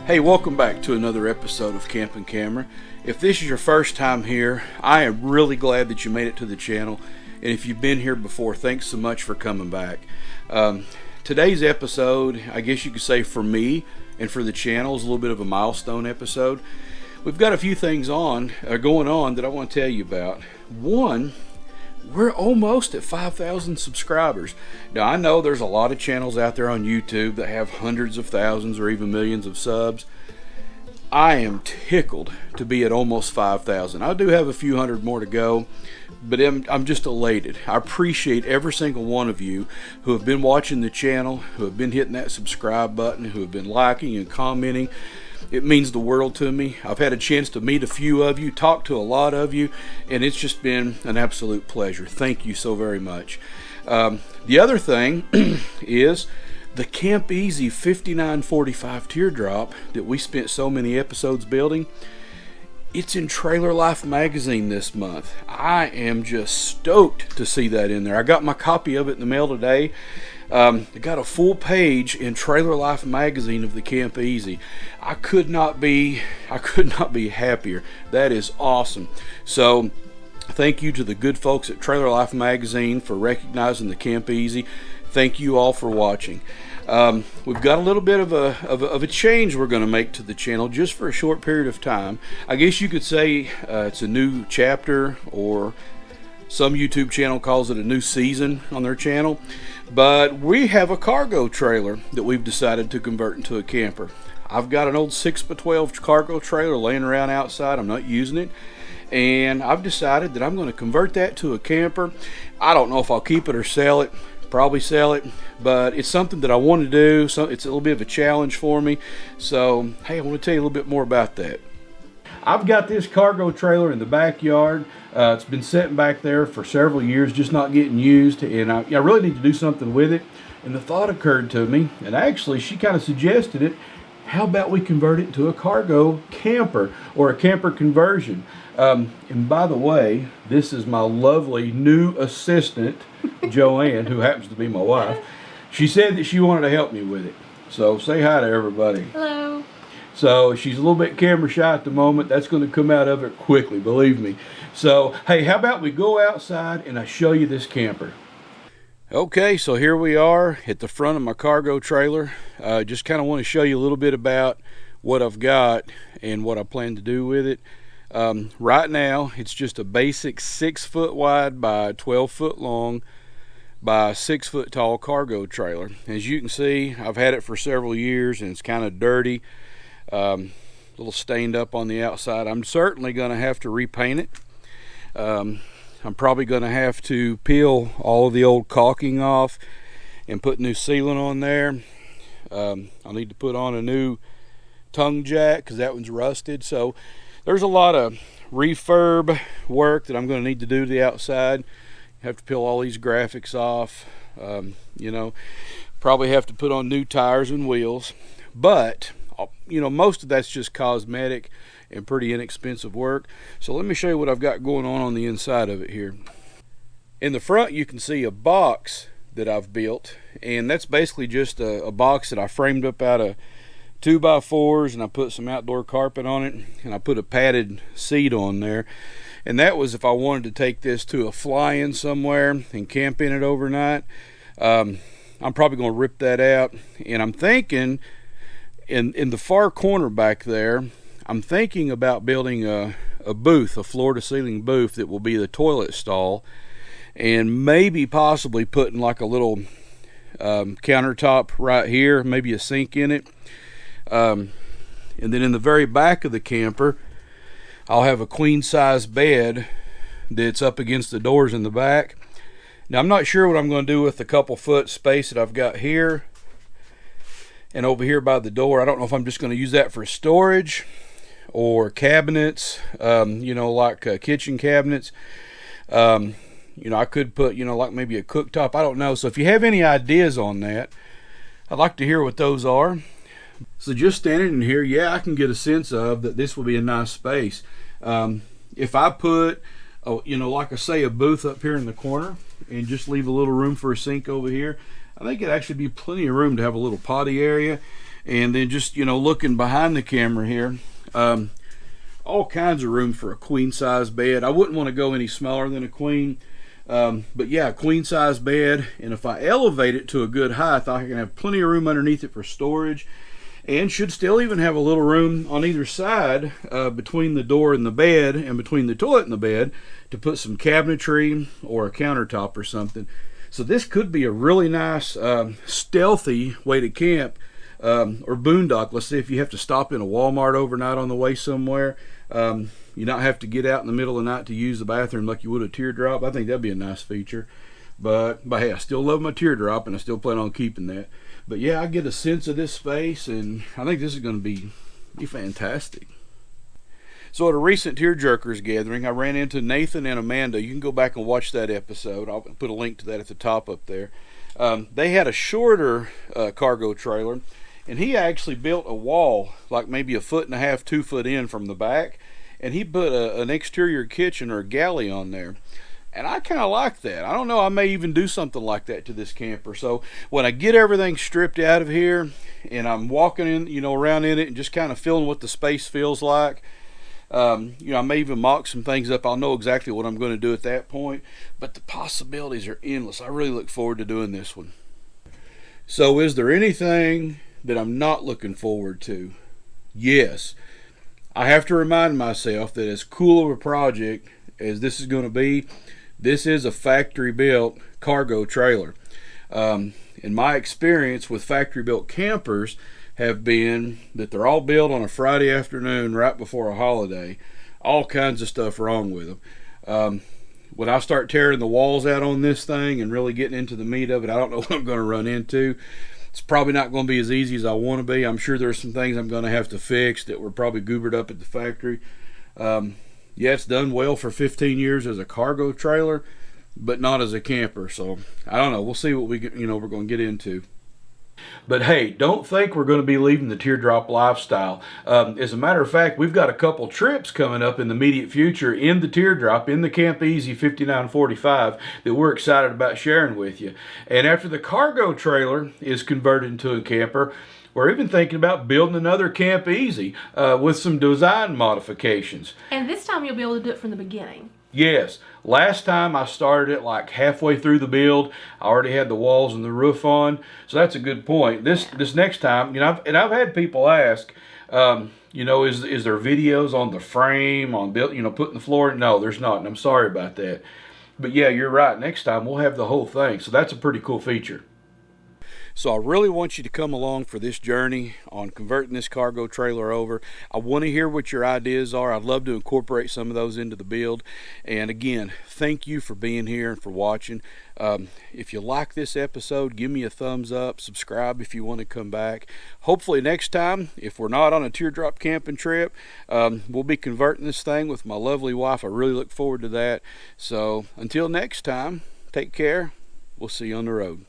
Hey, welcome back to another episode of Camp and Camera. If this is your first time here, I am really glad that you made it to the channel. And if you've been here before, thanks so much for coming back. Today's episode, I guess you could say for me and for the channel, is a little bit of a milestone episode. We've got a few things going on that I want to tell you about. One, we're almost at 5,000 subscribers. Now, I know there's a lot of channels out there on YouTube that have hundreds of thousands or even millions of subs. I am tickled to be at almost 5,000. I do have a few hundred more to go, but I'm just elated. I appreciate every single one of you who have been watching the channel, who have been hitting that subscribe button, who have been liking and commenting. It means the world to me. I've had a chance to meet a few of you, talk to a lot of you, and it's just been an absolute pleasure. Thank you so very much. The other thing is the Camp Easy 5945 teardrop that we spent so many episodes building. It's in Trailer Life magazine this month. I am just stoked to see that in there. I got my copy of it in the mail today. It got a full page in Trailer Life magazine of the Camp Easy. I could not be happier. That is awesome. So thank you to the good folks at Trailer Life magazine for recognizing the Camp Easy. Thank you all for watching. We've got a little bit of a change we're going to make to the channel just for a short period of time. I guess you could say it's a new chapter, or some YouTube channel calls it a new season on their channel. But we have a cargo trailer that we've decided to convert into a camper. I've got an old 6x12 cargo trailer laying around outside. I'm not using it, and I've decided that I'm going to convert that to a camper. I don't know if I'll keep it or sell it. Probably sell it, but it's something that I want to do. So it's a little bit of a challenge for me. So hey, I want to tell you a little bit more about that. I've got this cargo trailer in the backyard. It's been sitting back there for several years, just not getting used, and I really need to do something with it. And the thought occurred to me, and actually she kind of suggested it. How about we convert it to a cargo camper, or a camper conversion? And by the way, this is my lovely new assistant, Joanne, who happens to be my wife. She said that she wanted to help me with it. So say hi to everybody. Hello. So she's a little bit camera shy at the moment. That's going to come out of it quickly, believe me. So hey, how about we go outside and I show you this camper? Okay, so here we are at the front of my cargo trailer. Just kind of want to show you a little bit about what I've got and what I plan to do with it. Right now, it's just a basic 6 foot wide by 12 foot long by 6 foot tall cargo trailer. As you can see, I've had it for several years and it's kind of dirty. A little stained up on the outside. I'm certainly going to have to repaint it. I'm probably going to have to peel all of the old caulking off and put new sealant on there. I'll need to put on a new tongue jack because that one's rusted. So there's a lot of refurb work that I'm going to need to do to the outside. Have to peel all these graphics off. Probably have to put on new tires and wheels. But most of that's just cosmetic and pretty inexpensive work. So let me show you what I've got going on the inside of it here. In the front, you can see a box that I've built, and that's basically just a box that I framed up out of 2x4s, and I put some outdoor carpet on it, and I put a padded seat on there. And that was if I wanted to take this to a fly-in somewhere and camp in it overnight. I'm probably going to rip that out, and I'm thinking in the far corner back there, I'm thinking about building a booth, a floor-to-ceiling booth that will be the toilet stall, and maybe possibly putting like a little countertop right here, maybe a sink in it. And then in the very back of the camper, I'll have a queen-size bed that's up against the doors in the back. Now, I'm not sure what I'm going to do with the couple foot space that I've got here and over here by the door. I don't know if I'm just going to use that for storage or cabinets, like kitchen cabinets. I could put, like maybe a cooktop. I don't know. So if you have any ideas on that, I'd like to hear what those are. So just standing in here, yeah, I can get a sense of that this will be a nice space. If I put, like I say, a booth up here in the corner and just leave a little room for a sink over here, I think it'd actually be plenty of room to have a little potty area. And then just, looking behind the camera here, all kinds of room for a queen size bed. I wouldn't want to go any smaller than a queen. But yeah, queen size bed. And if I elevate it to a good height, I can have plenty of room underneath it for storage. And should still even have a little room on either side between the door and the bed, and between the toilet and the bed, to put some cabinetry or a countertop or something. So this could be a really nice stealthy way to camp or boondock. Let's say if you have to stop in a Walmart overnight on the way somewhere, you not have to get out in the middle of the night to use the bathroom like you would a teardrop. I think that'd be a nice feature. But hey, I still love my teardrop, and I still plan on keeping that. But yeah, I get a sense of this space, and I think this is going to be fantastic. So at a recent Tearjerkers gathering, I ran into Nathan and Amanda. You can go back and watch that episode. I'll put a link to that at the top up there. They had a shorter cargo trailer, and he actually built a wall, like maybe 1.5 feet, 2 foot in from the back, and he put an exterior kitchen or a galley on there. And I kind of like that. I don't know, I may even do something like that to this camper. So when I get everything stripped out of here and I'm walking in, around in it and just kind of feeling what the space feels like, I may even mock some things up. I'll know exactly what I'm going to do at that point. But the possibilities are endless. I really look forward to doing this one. So is there anything that I'm not looking forward to? Yes. I have to remind myself that as cool of a project as this is going to be, this is a factory-built cargo trailer. In my experience with factory-built campers have been that they're all built on a Friday afternoon right before a holiday. All kinds of stuff wrong with them. When I start tearing the walls out on this thing and really getting into the meat of it, I don't know what I'm going to run into. It's probably not going to be as easy as I want to be. I'm sure there's some things I'm going to have to fix that were probably goobered up at the factory. Yeah, it's done well for 15 years as a cargo trailer, but not as a camper. So I don't know. We'll see what we're going to get into. But hey, don't think we're going to be leaving the teardrop lifestyle. As a matter of fact, we've got a couple trips coming up in the immediate future in the teardrop, in the Camp Easy 5945, that we're excited about sharing with you. And after the cargo trailer is converted into a camper, we're even thinking about building another Camp Easy with some design modifications. And this time you'll be able to do it from the beginning. Yes. Last time I started it like halfway through the build. I already had the walls and the roof on. So that's a good point. This next time, I've had people ask, is there videos on the frame, on putting the floor in? No, there's not, and I'm sorry about that. But yeah, you're right. Next time we'll have the whole thing. So that's a pretty cool feature. So I really want you to come along for this journey on converting this cargo trailer over. I want to hear what your ideas are. I'd love to incorporate some of those into the build. And again, thank you for being here and for watching. If you like this episode, give me a thumbs up. Subscribe if you want to come back. Hopefully next time, if we're not on a teardrop camping trip, we'll be converting this thing with my lovely wife. I really look forward to that. So until next time, take care. We'll see you on the road.